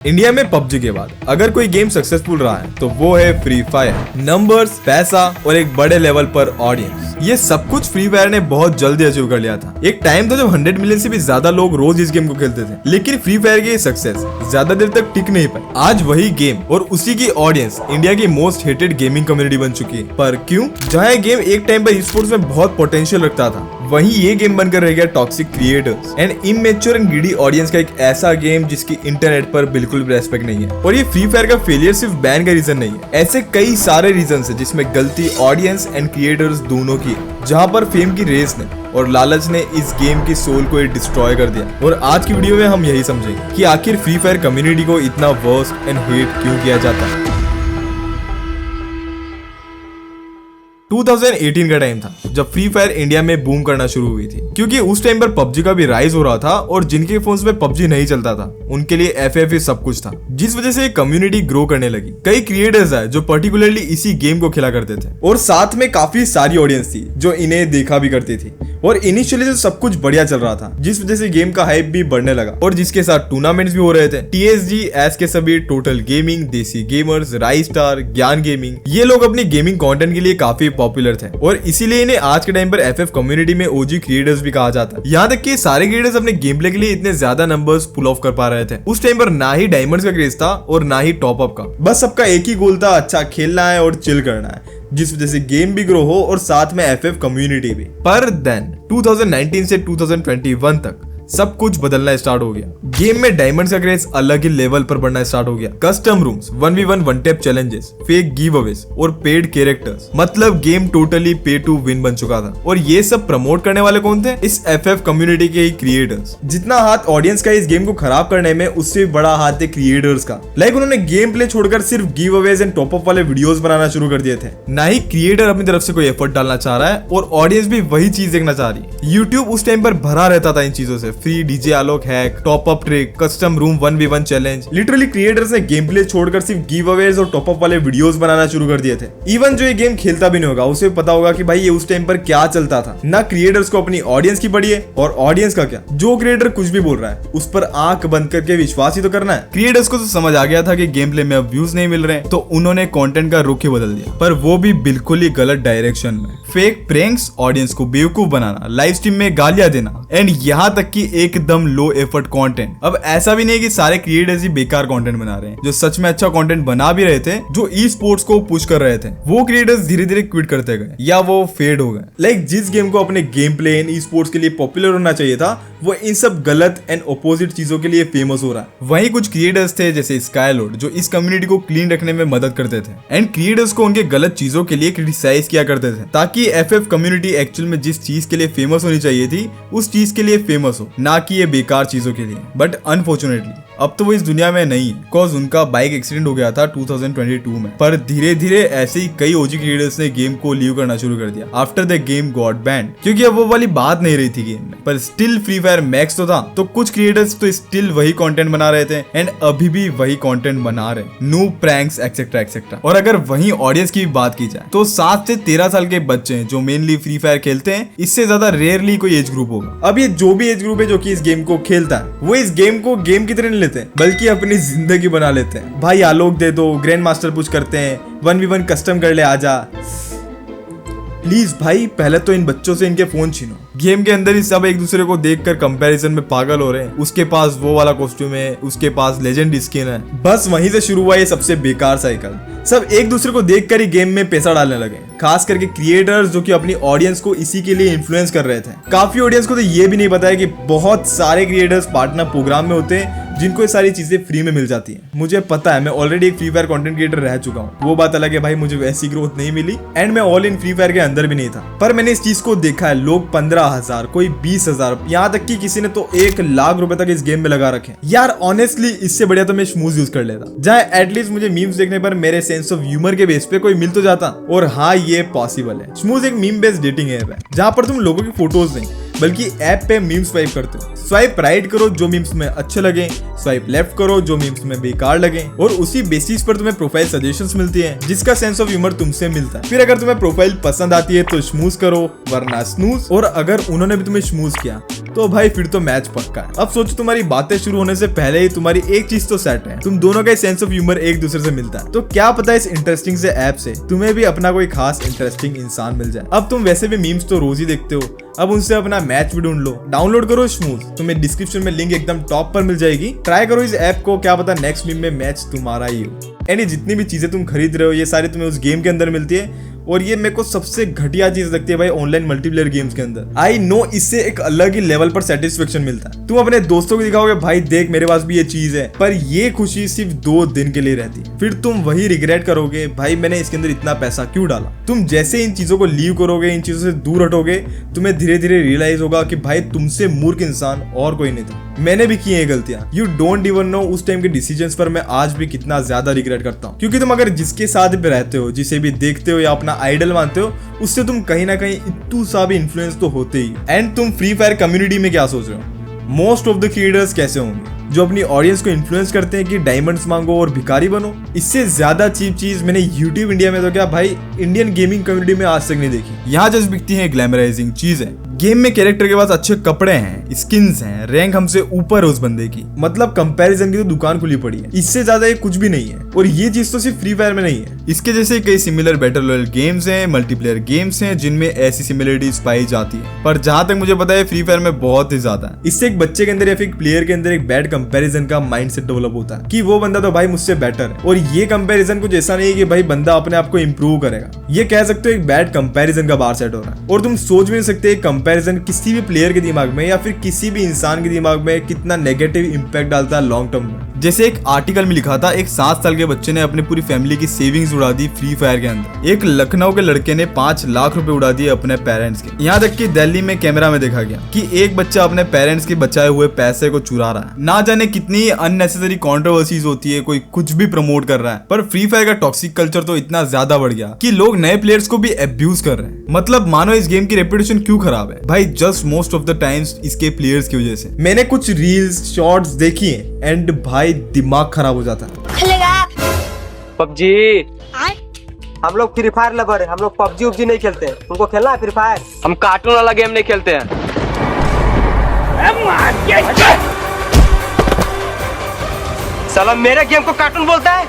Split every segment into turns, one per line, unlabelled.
India में PUBG के बाद अगर कोई गेम सक्सेसफुल रहा है तो वो है फ्री फायर। नंबर्स, पैसा और एक बड़े लेवल पर ऑडियंस, ये सब कुछ फ्री फायर ने बहुत जल्दी अचीव कर लिया था। एक टाइम था जब 100 मिलियन से भी ज्यादा लोग रोज इस गेम को खेलते थे, लेकिन फ्री फायर की सक्सेस ज्यादा देर तक टिक नहीं पाई। आज वही गेम और उसी की ऑडियंस इंडिया की मोस्ट हेटेड गेमिंग कम्युनिटी बन चुकी है। पर क्यों? जहाँ गेम एक टाइम पर स्पोर्ट्स में बहुत पोटेंशियल रखता था, वहीं ये गेम बनकर रह गया toxic creators and immature and greedy audience का एक ऐसा गेम जिसकी इंटरनेट पर बिल्कुल भी रेस्पेक्ट नहीं है। और ये फ्री फायर का फेलियर सिर्फ बैन का रीजन नहीं है, ऐसे कई सारे रीजन है जिसमें गलती ऑडियंस एंड क्रिएटर्स दोनों की है। जहां पर फेम की रेस ने और लालच ने इस गेम की सोल को डिस्ट्रॉय कर दिया। और आज की वीडियो में हम यही समझेंगे कि आखिर फ्री फायर कम्युनिटी को इतना वर्स्ट एंड हेट क्यों किया जाता है। 2018 का टाइम था जब फ्री फायर इंडिया में बूम करना शुरू हुई थी, क्योंकि उस टाइम पर पबजी का भी राइज हो रहा था और जिनके फोन्स में पबजी नहीं चलता था उनके लिए FF ही सब कुछ था, जिस वजह से कम्युनिटी ग्रो करने लगी। कई क्रिएटर्स आए जो पर्टिकुलरली इसी गेम को खेला करते थे और साथ में काफी सारी ऑडियंस थी जो इन्हें देखा भी करती थी। और इनिशियली तो सब कुछ बढ़िया चल रहा था, जिस वजह से गेम का हाइप भी बढ़ने लगा और जिसके साथ टूर्नामेंट्स भी हो रहे थे। TSG, एस के सभी, टोटल गेमिंग, देसी गेमर्स, राइज स्टार, ज्ञान गेमिंग, ये लोग अपनी गेमिंग कंटेंट के लिए काफी पॉपुलर थे और इसीलिए इन्हें आज के टाइम पर FF कम्युनिटी में OG क्रिएटर्स भी कहा जाता है। यहाँ तक कि सारे क्रिएटर्स अपने गेम प्ले के लिए इतने ज्यादा नंबर्स पुल ऑफ कर पा रहे थे। उस टाइम पर ना ही डायमंड्स का क्रेज था और ना ही टॉप अप का, बस सबका एक ही गोल था, अच्छा खेलना है और चिल करना है, जिस वजह से गेम भी ग्रो हो और साथ में FF कम्युनिटी भी। पर देन 2019 से 2021 तक सब कुछ बदलना स्टार्ट हो गया। गेम में डायमंड्स का क्रेज अलग ही लेवल पर बढ़ना स्टार्ट हो गया। Custom rooms, 1v1 one tap challenges, fake give Awez और पेड कैरेक्टर्स, मतलब गेम टोटली पे टू विन बन चुका था। और ये सब प्रमोट करने वाले कौन थे? इस FF कम्युनिटी के ही क्रिएटर्स। जितना हाथ ऑडियंस का इस गेम को खराब करने में, उससे बड़ा हाथ है क्रिएटर्स का। उन्होंने गेम प्ले छोड़कर सिर्फ give Awez and top up वाले वीडियोस बनाना शुरू कर दिए थे। ना ही क्रिएटर अपनी तरफ से कोई एफर्ट डालना चाह रहा है और ऑडियंस भी वही चीज देखना चाह रही है। यूट्यूब उस टाइम पर भरा रहता था इन चीजों से, free DJ Alok hack, top up trick, custom room 1v1 challenge. Literally creators ने गेम प्ले छोड़कर सिर्फ गिव अवेज और टॉप अप वाले वीडियोस बनाना शुरू कर दिए थे। इवन जो ये गेम खेलता भी नहीं होगा उसे पता होगा कि भाई ये उस टाइम पर क्या चलता था। ना क्रिएटर्स को अपनी ऑडियंस की पड़ी है और ऑडियंस का क्या, जो क्रिएटर कुछ भी बोल रहा है उस पर आंख बंद करके विश्वास ही तो करना है। क्रिएटर्स को तो समझ आ गया था कि गेम प्ले में अब व्यूज नहीं मिल रहे, तो उन्होंने कंटेंट का रुख ही बदल दिया, पर वो भी बिल्कुल ही गलत डायरेक्शन में। फेक प्रैंक्स, ऑडियंस को बेवकूफ बनाना, लाइव स्ट्रीम में गालियां देना एंड यहाँ तक कि एकदम लो एफर्ट कंटेंट। अब ऐसा भी नहीं है कि सारे क्रिएटर्स ही बेकार कंटेंट बना रहे हैं। जो सच में अच्छा कंटेंट बना भी रहे थे, जो ई स्पोर्ट्स को पुश कर रहे थे, वो क्रिएटर्स धीरे धीरे क्विट करते गए या वो फेड हो गए। जिस गेम को अपने game play in e sports के लिए पॉपुलर होना चाहिए था, वो इन सब गलत एंड ऑपोजिट चीजों के लिए फेमस हो रहा है। वहीं कुछ क्रिएटर्स थे जैसे स्काईलॉर्ड, जो इस कम्युनिटी को क्लीन रखने में मदद करते थे एंड क्रिएटर्स को उनके गलत चीजों के लिए क्रिटिसाइज किया करते थे, ताकि FF कम्युनिटी एक्चुअल में जिस चीज के लिए फेमस होनी चाहिए थी उस चीज के लिए फेमस हो, ना कि ये बेकार चीजों के लिए। बट अनफॉर्चुनेटली अब तो वो इस दुनिया में नहीं है, बिकॉज उनका बाइक एक्सीडेंट हो गया था 2022 में। पर धीरे धीरे ऐसे ही कई OG क्रिएटर्स ने गेम को लीव करना शुरू कर दिया after the game got banned, क्योंकि अब वो वाली बात नहीं रही थी गेम में। पर स्टिल फ्री फायर मैक्स तो था, तो कुछ क्रिएटर्स तो स्टिल वही कंटेंट बना रहे थे एंड अभी भी वही कंटेंट बना रहे, न्यू प्रैंक्स एक्सेट्रा एक्सेट्रा। और अगर वही ऑडियंस की बात की जाए तो 7 से 13 साल के बच्चे हैं जो मेनली फ्री फायर खेलते हैं, इससे ज्यादा रेयरली कोई एज ग्रुप होगा। अब ये जो भी एज ग्रुप है जो कि इस गेम को खेलता है, वो इस गेम को गेम की तरह नहीं लेते बल्कि अपनी जिंदगी बना लेते हैं। भाई आलोक दे दो, ग्रैंड मास्टर पुश करते हैं, 1v1 कस्टम कर ले, आजा प्लीज। भाई पहले तो इन बच्चों से इनके फोन छीनो। गेम के अंदर ही सब एक दूसरे को देखकर कंपैरिजन में पागल हो रहे हैं। उसके पास वो वाला कॉस्ट्यूम है, उसके पास लेजेंड स्किन है। बस वहीं से शुरू हुआ ये सबसे बेकार साइकिल। सब एक दूसरे को देखकर ही गेम में पैसा डालने लगे, खास करके क्रिएटर्स जो कि अपनी ऑडियंस को इसी के लिए इन्फ्लुएंस कर रहे थे। काफी ऑडियंस को तो ये भी नहीं पता है कि बहुत सारे क्रिएटर्स पार्टनर प्रोग्राम में होते हैं जिनको ये सारी चीजें फ्री में मिल जाती हैं। मुझे पता है, मैं ऑलरेडी एक फ्री फायर कंटेंट क्रिएटर रह चुका हूँ। वो बात अलग है भाई, मुझे वैसी ग्रोथ नहीं मिली एंड मैं ऑल इन फ्री फायर के अंदर भी नहीं था, पर मैंने इस चीज को देखा है। लोग 15,000, कोई 20,000, यहाँ तक कि किसी ने तो 1 लाख रुपए तक इस गेम में लगा रखे। यार ऑनेस्टली इससे बढ़िया तो मैं स्मूज यूज कर लेता, जहाँ एटलीस्ट मुझे मीम्स देखने पर मेरे सेंस ऑफ ह्यूमर के बेस पे कोई मिल तो जाता। और हाँ, ये पॉसिबल है। स्मूज एक मीम बेस्ड डेटिंग ऐप है जहाँ पर तुम लोगों की फोटोज नहीं बल्कि ऐप पे मीम स्वाइप करते हो। स्वाइप राइट करो जो मीम्स में अच्छे लगे, स्वाइप लेफ्ट करो जो मीम्स में बेकार लगे, और उसी बेसिस पर तुम्हें प्रोफाइल सजेशंस मिलती है जिसका सेंस ऑफ ह्यूमर तुमसे मिलता है। फिर अगर तुम्हें प्रोफाइल पसंद आती है तो स्मूज करो, वरना स्नूज, और अगर उन्होंने भी तुम्हें स्मूज किया तो भाई फिर तो मैच पक्का है। अब सोचो तुम्हारी बातें शुरू होने से पहले ही तुम्हारी एक चीज तो सेट है, तुम दोनों का सेंस ऑफ ह्यूमर एक दूसरे से मिलता है। तो क्या पता इस इंटरेस्टिंग से ऐप से तुम्हें भी अपना कोई खास इंटरेस्टिंग इंसान मिल जाए। अब तुम वैसे भी मीम्स तो रोज ही देखते हो, अब उनसे अपना मैच भी ढूंढ लो। डाउनलोड करो स्मूज, तुम्हें डिस्क्रिप्शन में लिंक एकदम टॉप पर मिल जाएगी। ट्राई करो इस ऐप को, क्या पता नेक्स्ट मीम में मैच तुम्हारा ही हो। एंड जितनी भी चीजें तुम खरीद रहे हो ये सारी तुम्हें उस गेम के अंदर मिलती है, और ये मेरे को सबसे घटिया चीज लगती है भाई ऑनलाइन मल्टीप्लेयर गेम्स के अंदर। आई नो इससे एक अलग ही लेवल पर सेटिस्फेक्शन मिलता है। तुम अपने दोस्तों को दिखाओगे भाई देख मेरे पास भी ये चीज है, पर ये खुशी सिर्फ 2 दिन के लिए रहती है, फिर तुम वही रिग्रेट करोगे भाई मैंने इसके अंदर इतना पैसा क्यों डाला। तुम जैसे इन चीजों को लीव करोगे, इन चीजों से दूर हटोगे, तुम्हें धीरे धीरे रियलाइज होगा कि भाई तुमसे मूर्ख इंसान और कोई नहीं था। मैंने भी की है गलतियां, यू डोंट इवन नो उस टाइम के डिसीजंस पर मैं आज भी कितना ज्यादा रिग्रेट करता हूँ। क्योंकि तुम अगर जिसके साथ भी रहते हो, जिसे भी देखते हो या अपना आइडल मानते हो, उससे तुम कहीं ना कहीं इतू सा भी इन्फ्लुएंस तो होते ही। एंड तुम फ्री फायर कम्युनिटी में क्या सोच रहे हो? मोस्ट ऑफ द क्रिएटर्स कैसे होंगे जो अपनी ऑडियंस को इन्फ्लुएंस करते हैं कि डायमंड्स मांगो और भिखारी बनो। इससे ज्यादा चीप चीज मैंने यूट्यूब इंडिया में तो क्या भाई इंडियन गेमिंग कम्युनिटी में आज तक नहीं देखी। यहाँ जस्ट बिकती है ग्लैमराइजिंग चीज है। गेम में कैरेक्टर के पास अच्छे कपड़े हैं, स्किन्स हैं, रैंक हमसे ऊपर है उस बंदे की, मतलब कंपैरिजन की तो दुकान खुली पड़ी है। इससे ज्यादा ये कुछ भी नहीं है, और ये चीज तो सिर्फ फ्री फायर में नहीं है। इसके जैसे कई सिमिलर बैटल रॉयल गेम्स हैं, मल्टीप्लेयर गेम्स हैं जिनमें ऐसी सिमिलरिटीज पाई जाती है, पर जहां तक मुझे पता है फ्री फायर में बहुत ही ज्यादा है। इससे एक बच्चे के अंदर या फिर एक प्लेयर के अंदर एक बैड कंपैरिजन का माइंडसेट डेवलप होता है कि वो बंदा तो भाई मुझसे बेटर है, और ये कंपैरिजन कुछ ऐसा नहीं है कि भाई बंदा अपने आप को इंप्रूव करेगा। ये कह सकते हो एक बैड कंपैरिजन का बार सेट हो रहा है, और तुम सोच भी नहीं सकते कंपैरिजन किसी भी प्लेयर के दिमाग में या फिर किसी भी इंसान के दिमाग में कितना नेगेटिव इंपैक्ट डालता है लॉन्ग टर्म में। जैसे एक आर्टिकल में लिखा था, एक 7 साल के बच्चे ने अपनी पूरी फैमिली की सेविंग्स उड़ा दी फ्री फायर के अंदर। एक लखनऊ के लड़के ने 5 लाख रुपए उड़ा दिए अपने पेरेंट्स के। यहाँ तक कि दिल्ली में कैमरा में देखा गया कि एक बच्चा अपने पेरेंट्स के बचाए हुए पैसे को चुरा रहा है। ना जाने कितनी अननेसेसरी कंट्रोवर्सीज होती है, कोई कुछ भी प्रमोट कर रहा है, पर फ्री फायर का टॉक्सिक कल्चर तो इतना ज्यादा बढ़ गया कि लोग नए प्लेयर्स को भी अब्यूज कर रहे हैं। मतलब मानो इस गेम की रेपुटेशन क्यों खराब है भाई, just most of the times इसके प्लेयर्स की वजह से। मैंने कुछ रील्स शॉर्ट्स देखी है एंड भाई दिमाग खराब हो जाता है।
पबजी हम लोग फ्री फायर लवर है, हम लोग पबजी उबजी नहीं खेलते हैं। तुमको खेलना है फ्री फायर? हम कार्टून वाला गेम नहीं खेलते हैं। साला मेरे गेम को कार्टून बोलता है।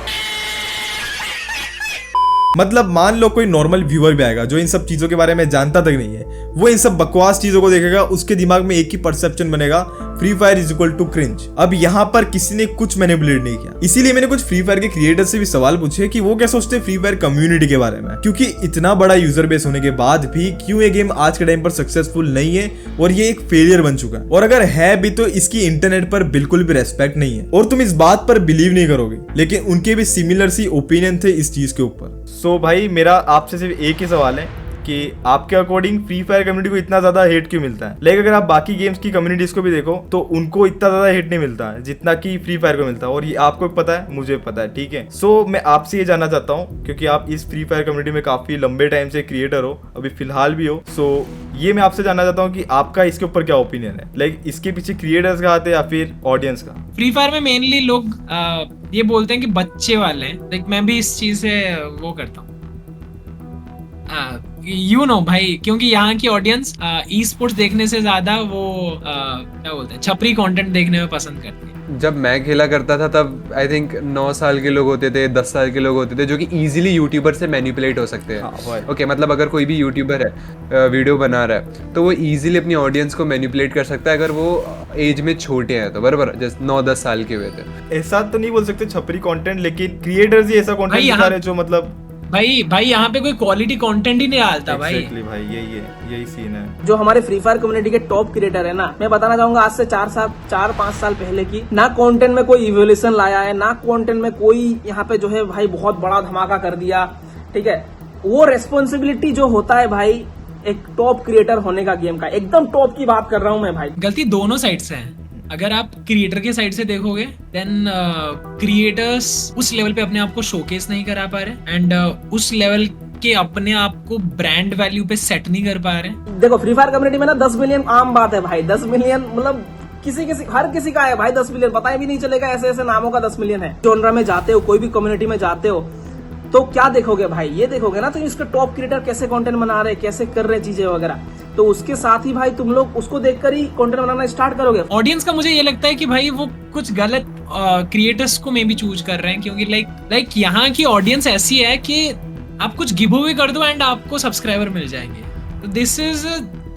मतलब मान लो कोई नॉर्मल व्यूअर भी आएगा जो इन सब चीजों के बारे में जानता तक नहीं है, वो इन सब बकवास चीजों को देखेगा, उसके दिमाग में एक ही परसेप्शन बनेगा, free fire is equal to cringe. अब यहाँ पर किसी ने कुछ मैनिपुलेट नहीं किया। इसीलिए मैंने कुछ फ्री फायर के क्रिएटर से भी सवाल पूछे कि वो क्या सोचते हैं फ्री फायर कम्युनिटी के बारे में, क्योंकि इतना बड़ा यूजर बेस होने के बाद भी क्यों ये गेम आज के टाइम पर सक्सेसफुल नहीं है और ये एक फेलियर बन चुका है, और अगर है भी तो इसकी इंटरनेट पर बिल्कुल भी रेस्पेक्ट नहीं है। और तुम इस बात पर बिलीव नहीं करोगे, लेकिन उनके भी सिमिलर सी ओपिनियन थे इस चीज के ऊपर। सो भाई मेरा आपसे सिर्फ एक ही सवाल है कि आपके अकॉर्डिंग फ्री फायर कम्युनिटी को इतना ज्यादा हेट क्यों मिलता है? लेकिन अगर आप बाकी गेम्स की कम्युनिटीज को भी देखो तो उनको इतना ज्यादा हेट नहीं मिलता है जितना कि फ्री फायर को मिलता है, और ये आपको पता है, मुझे पता है, ठीक है। सो मैं आपसे ये जानना चाहता हूँ, क्योंकि आप इस फ्री फायर कम्युनिटी में काफी लंबे टाइम से क्रिएटर हो, अभी फिलहाल भी हो, सो ये मैं आपसे जानना चाहता हूँ कि आपका इसके ऊपर क्या ओपिनियन है? लाइक इसके पीछे क्रिएटर्स का हाथ है या फिर ऑडियंस का?
फ्री फायर में मेनली लोग ये बोलते हैं कि बच्चे वाले हैं, लाइक मैं भी इस चीज से वो करता हूँ, यू नो भाई, क्योंकि यहाँ की ऑडियंस ई स्पोर्ट्स देखने से ज्यादा वो क्या बोलते हैं छपरी कंटेंट देखने में पसंद करती है।
जब मैं खेला करता था तब आई थिंक 9 साल के लोग होते थे, 10 साल के लोग होते थे जो कि इजीली यूट्यूबर से मैनिपुलेट हो सकते हैं। ओके, मतलब अगर कोई भी यूट्यूबर है वीडियो बना रहा है तो वो इजीली अपनी ऑडियंस को मैनिपुलेट कर सकता है अगर वो एज में छोटे हैं तो, बराबर, जैसे 9-10 साल के हुए थे।
ऐसा तो नहीं बोल सकते छपरी कंटेंट, लेकिन क्रिएटर्स ही ऐसा कंटेंट दिखा रहे हैं जो मतलब
भाई यहाँ पे कोई क्वालिटी कंटेंट ही नहीं डालता भाई।
भाई यही सीन है।
जो हमारे फ्री फायर कम्युनिटी के टॉप क्रिएटर है ना, मैं बताना चाहूंगा आज से 4-5 साल पहले की, ना कंटेंट में कोई इवोल्यूशन लाया है, ना कंटेंट में कोई यहाँ पे जो है भाई बहुत बड़ा धमाका कर दिया, ठीक है। वो रेस्पॉन्सिबिलिटी जो होता है भाई एक टॉप क्रिएटर होने का, गेम का एकदम टॉप की बात कर रहा हूँ मैं भाई।
गलती दोनों साइड से है। अगर आप क्रिएटर के साइड से देखोगे देन क्रिएटर्स उस लेवल पे अपने आप को शोकेस नहीं करा पा रहे, एंड उस लेवल के अपने आप को ब्रांड वैल्यू पे सेट नहीं कर पा रहे?
देखो फ्री फायर कम्युनिटी में ना 10 मिलियन आम बात है भाई। 10 मिलियन मतलब हर किसी का है भाई 10 मिलियन, पता ही भी नहीं चलेगा ऐसे ऐसे नामों का 10 मिलियन है। जोनरा में जाते हो, कोई भी कम्युनिटी में जाते हो तो क्या देखोगे भाई, ये देखोगे ना तुम इसके टॉप क्रिएटर कैसे कंटेंट बना रहे, कैसे कर रहे चीजें वगैरह, तो उसके साथ ही भाई तुम लोग उसको देखकर ही कंटेंट बनाना स्टार्ट करोगे।
ऑडियंस का मुझे ये लगता है कि भाई वो कुछ गलत क्रिएटर्स को मे भी चूज कर रहे हैं, क्योंकि लाइक यहाँ की ऑडियंस ऐसी है कि आप कुछ गिव अवे कर दो एंड आपको सब्सक्राइबर मिल जाएंगे। तो दिस इज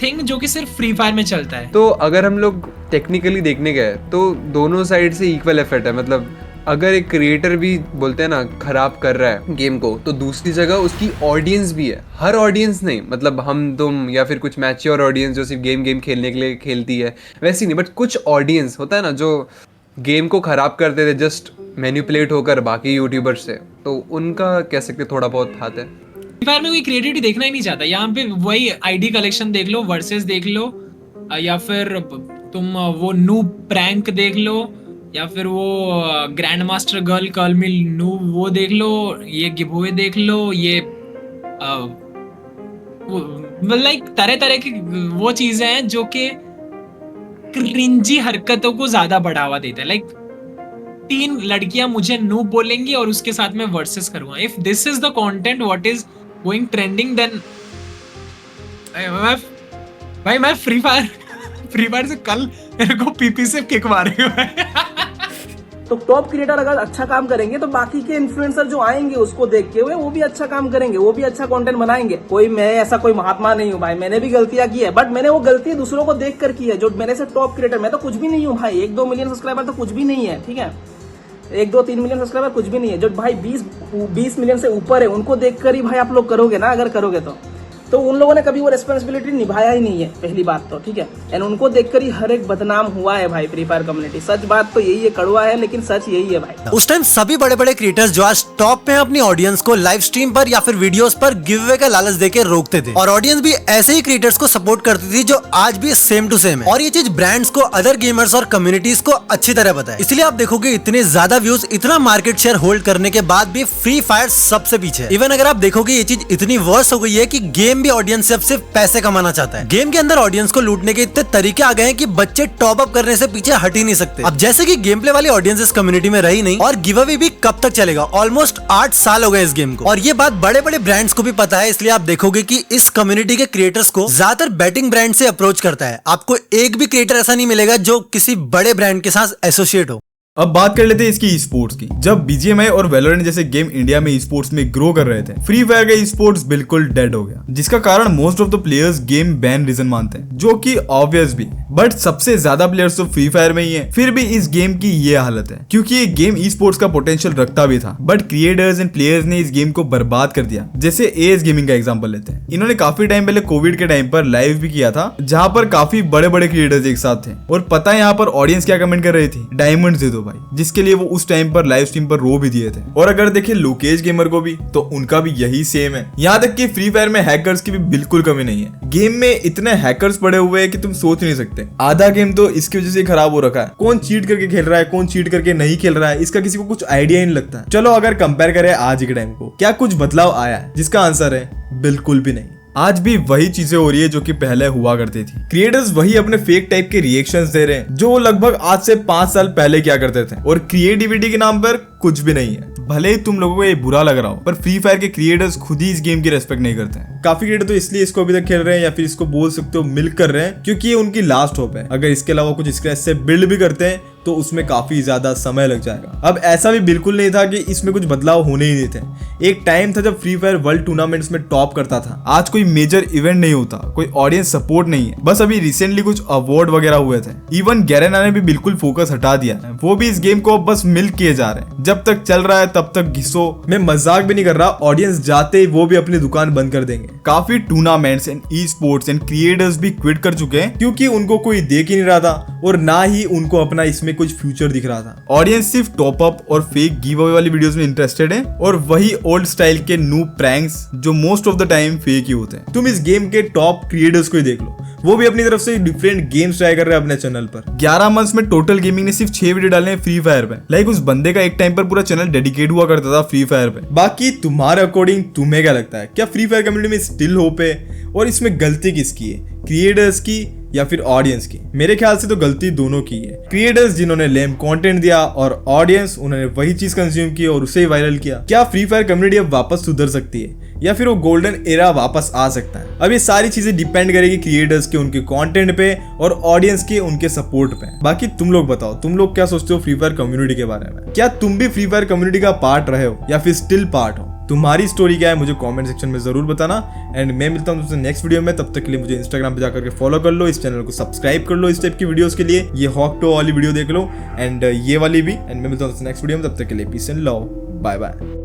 थिंग जो कि सिर्फ फ्री फायर में चलता है।
तो अगर हम लोग टेक्निकली देखने गए तो दोनों साइड से इक्वल एफर्ट है। मतलब अगर एक क्रिएटर भी बोलते हैं ना खराब कर रहा है गेम को, तो दूसरी जगह उसकी ऑडियंस भी है। हर ऑडियंस नहीं, मतलब हम तुम या फिर कुछ मैच्योर ऑडियंस जो सिर्फ गेम खेलने के लिए खेलती है वैसी नहीं, बट कुछ ऑडियंस होता है ना जो गेम को खराब करते थे जस्ट मैनिपुलेट होकर बाकी यूट्यूबर्स से, तो उनका कह सकते थोड़ा बहुत हाथ है।
फ्री फायर में कोई क्रिएटिविटी देखना ही नहीं चाहता। यहाँ पे वही आईडी कलेक्शन देख लो, वर्सेस देख लो, या फिर तुम वो नूब प्रैंक देख लो, या फिर वो ग्रैंड मास्टर गर्ल कॉल मी नूब वो देख लो, ये गिवअवे देख लो, ये लाइक तरह तरह की वो चीजें हैं जो कि क्रिंजी हरकतों को ज्यादा बढ़ावा देते हैं। लाइक 3 लड़कियां मुझे नूब बोलेंगी और उसके साथ मैं वर्सेस करूंगा। If this is the content what is going trending, then मैं फ्री फायर से कल मेरे को पीपी से किक मारेगा।
तो टॉप क्रिएटर अगर अच्छा काम करेंगे तो बाकी के इन्फ्लुएंसर जो आएंगे उसको देख के वो भी अच्छा काम करेंगे, वो भी अच्छा कंटेंट बनाएंगे। मैं ऐसा कोई महात्मा नहीं हूँ भाई, मैंने भी गलतियां की है, बट मैंने वो गलती दूसरों को देख कर की है। जो मैंने से टॉप क्रिएटर, मैं तो कुछ भी नहीं हूँ भाई, 1-2 मिलियन सब्सक्राइबर तो कुछ भी नहीं है, ठीक है, 1-2-3 मिलियन सब्सक्राइबर कुछ भी नहीं है। जो भाई 20 मिलियन से ऊपर है उनको देखकर ही भाई आप लोग करोगे ना, अगर करोगे तो उन लोगों ने कभी वो रिस्पॉन्सिबिलिटी निभाया ही नहीं है, पहली बात तो, ठीक है। एंड उनको देखकर ही हर एक बदनाम हुआ है भाई फ्री फायर कम्युनिटी। सच बात तो यही है, कड़वा है लेकिन सच यही है भाई।
उस टाइम सभी बड़े बड़े क्रिएटर्स जो आज टॉप पे हैं अपनी ऑडियंस को लाइव स्ट्रीम पर या फिर वीडियोस पर गिव अवे का लालच देके रोकते थे, और ऑडियंस भी ऐसे ही क्रिएटर्स को सपोर्ट करती थी जो आज भी सेम टू सेम है। और ये चीज ब्रांड्स को, अदर गेमर्स और कम्युनिटीज को अच्छी तरह पता है। इसलिए आप देखोगे इतने ज्यादा व्यूज, इतना मार्केट शेयर होल्ड करने के बाद भी फ्री फायर सबसे पीछे है। इवन अगर आप देखोगे ये चीज इतनी वर्स हो गई है कि गेम भी ऑडियंस से सिर्फ पैसे कमाना चाहता है। गेम के अंदर ऑडियंस को लूटने के इतने तरीके आ गए हैं कि बच्चे टॉप अप करने से पीछे हट ही नहीं सकते। अब जैसे कि गेम प्ले वाली ऑडियंस इस कम्युनिटी में रही नहीं, और गिव अवे भी कब तक चलेगा, ऑलमोस्ट 8 साल हो गए इस गेम को। और ये बात बड़े बड़े ब्रांड्स को भी पता है, इसलिए आप देखोगे कि इस कम्युनिटी के क्रिएटर्स को ज्यादातर बैटिंग ब्रांड से अप्रोच करता है। आपको एक भी क्रिएटर ऐसा नहीं मिलेगा जो किसी बड़े ब्रांड के साथ एसोसिएट हो।
अब बात कर लेते हैं इसकी स्पोर्ट्स की। जब BGMI और वैलोरेंट जैसे गेम इंडिया में स्पोर्ट्स में ग्रो कर रहे थे, फ्री फायर का स्पोर्ट्स बिल्कुल डेड हो गया, जिसका कारण most of the players game ban reason मानते हैं, जो कि ऑब्वियस भी। बट सबसे ज्यादा प्लेयर्स तो फ्री फायर में ही है, फिर भी इस गेम की ये हालत है, क्योंकि ये गेम स्पोर्ट्स का पोटेंशियल रखता भी था, बट क्रिएटर्स एंड प्लेयर्स ने इस गेम को बर्बाद कर दिया। जैसे AS गेमिंग का एग्जाम्पल लेते हैं। इन्होंने काफी टाइम पहले कोविड के टाइम पर लाइव भी किया था, जहां पर काफी बड़े बड़े क्रिएटर्स एक साथ थे, और पता है यहाँ पर ऑडियंस क्या कमेंट कर रही थी, डायमंड दे दो भाई, जिसके लिए उस टाइम पर लाइव स्ट्रीम पर रो भी दिए थे। और अगर देखें लोकेश गेमर को भी, तो उनका भी यही सेम है। यहाँ तक कि फ्री फायर में हैकर्स की भी बिल्कुल कमी नहीं है। गेम में इतने हैकर्स पड़े हुए हैं कि तुम सोच नहीं सकते। आधा गेम तो इसकी वजह से खराब हो रखा है। कौन चीट करके खेल रहा है, कौन चीट करके नहीं खेल रहा है, इसका किसी को कुछ आइडिया ही नहीं लगता है। चलो अगर कंपेयर करें आज के टाइम को, क्या कुछ बदलाव आया है? जिसका आंसर है बिल्कुल भी नहीं। आज भी वही चीजें हो रही है जो कि पहले हुआ करती थी। क्रिएटर्स वही अपने फेक टाइप के रिएक्शंस दे रहे हैं, जो वो लगभग आज से 5 साल पहले क्या करते थे, और क्रिएटिविटी के नाम पर कुछ भी नहीं है। भले ही तुम लोगों को ये बुरा लग रहा हो, पर फ्री फायर के क्रिएटर्स खुद ही इस गेम की रेस्पेक्ट नहीं करते हैं। काफी क्रिएटर तो इसलिए इसको अभी तक खेल रहे हैं, या फिर इसको बोल सकते हो मिल्क कर रहे हैं, क्योंकि ये उनकी लास्ट होप है। अगर इसके अलावा कुछ स्क्रैच से बिल्ड भी करते हैं तो उसमें काफी ज्यादा समय लग जाएगा। अब ऐसा भी बिल्कुल नहीं था कि इसमें कुछ बदलाव होने ही नहीं थे। एक टाइम था जब फ्री फायर वर्ल्ड टूर्नामेंट्स में टॉप करता था। आज कोई मेजर इवेंट नहीं होता, कोई ऑडियंस सपोर्ट नहीं है। बस अभी रिसेंटली कुछ अवार्ड वगैरह हुए थे। इवन गैरेना ने भी बिल्कुल फोकस हटा दिया है। वो भी इस गेम को अब बस मिल्क किए जा रहे हैं। जब तक चल रहा है तब तक घिसो। मैं मजाक भी नहीं कर रहा, ऑडियंस जाते ही वो भी अपनी दुकान बंद कर देंगे। काफी tournaments and esports and creators भी क्विट कर चुके हैं, क्योंकि उनको कोई देख ही नहीं रहा था, और ना ही उनको अपना इसमें कुछ फ्यूचर दिख रहा था। ऑडियंस सिर्फ टॉप अप और फेक गिव अवे वाली वीडियोस में इंटरेस्टेड है, और वही ओल्ड स्टाइल के नूब प्रैंक्स जो most of the time fake ही होते हैं। तुम इस गेम के टॉप क्रिएटर्स को ही देख लो, वो भी अपनी तरफ से डिफरेंट गेम्स ट्राई कर रहे हैं अपने चैनल पर। 11 मंथ्स में टोटल गेमिंग ने सिर्फ 6 वीडियो डाले हैं फ्री फायर पे। लाइक उस बंदे का एक टाइम पर पर पूरा चैनल डेडिकेट हुआ करता था फ्री फायर पे। बाकी तुम्हारे अकॉर्डिंग तुम्हें क्या लगता है, क्या फ्री फायर कम्युनिटी में स्टिल होप है, और इसमें गलती किसकी है, क्रिएटर्स की या फिर ऑडियंस की? मेरे ख्याल से तो गलती दोनों की है। क्रिएटर्स जिन्होंने लेम कंटेंट दिया और ऑडियंस उन्होंने वही चीज कंज्यूम की और उसे वायरल किया। क्या फ्री फायर कम्युनिटी अब वापस सुधर सकती है या फिर वो गोल्डन एरा वापस आ सकता है? अब ये सारी चीजें डिपेंड करेगी क्रिएटर्स के उनके कंटेंट पे और ऑडियंस के उनके सपोर्ट पे। बाकी तुम लोग बताओ, तुम लोग क्या सोचते हो फ्री फायर कम्युनिटी के बारे में? क्या तुम भी फ्री फायर कम्युनिटी का पार्ट रहे हो या फिर स्टिल पार्ट हो? तुम्हारी स्टोरी क्या है मुझे कमेंट सेक्शन में जरूर बताना। एंड मैं मिलता हूँ तुमसे नेक्स्ट वीडियो में। तब तक के लिए मुझे इंस्टाग्राम पे जाकर के फॉलो कर लो, इस चैनल को सब्सक्राइब कर लो इस टाइप की वीडियोस के लिए। ये हॉक टो वाली वीडियो देख लो एंड ये वाली भी। एंड मैं मिलता हूँ नेक्स्ट वीडियो में, तब तक के लिए peace and love, bye bye.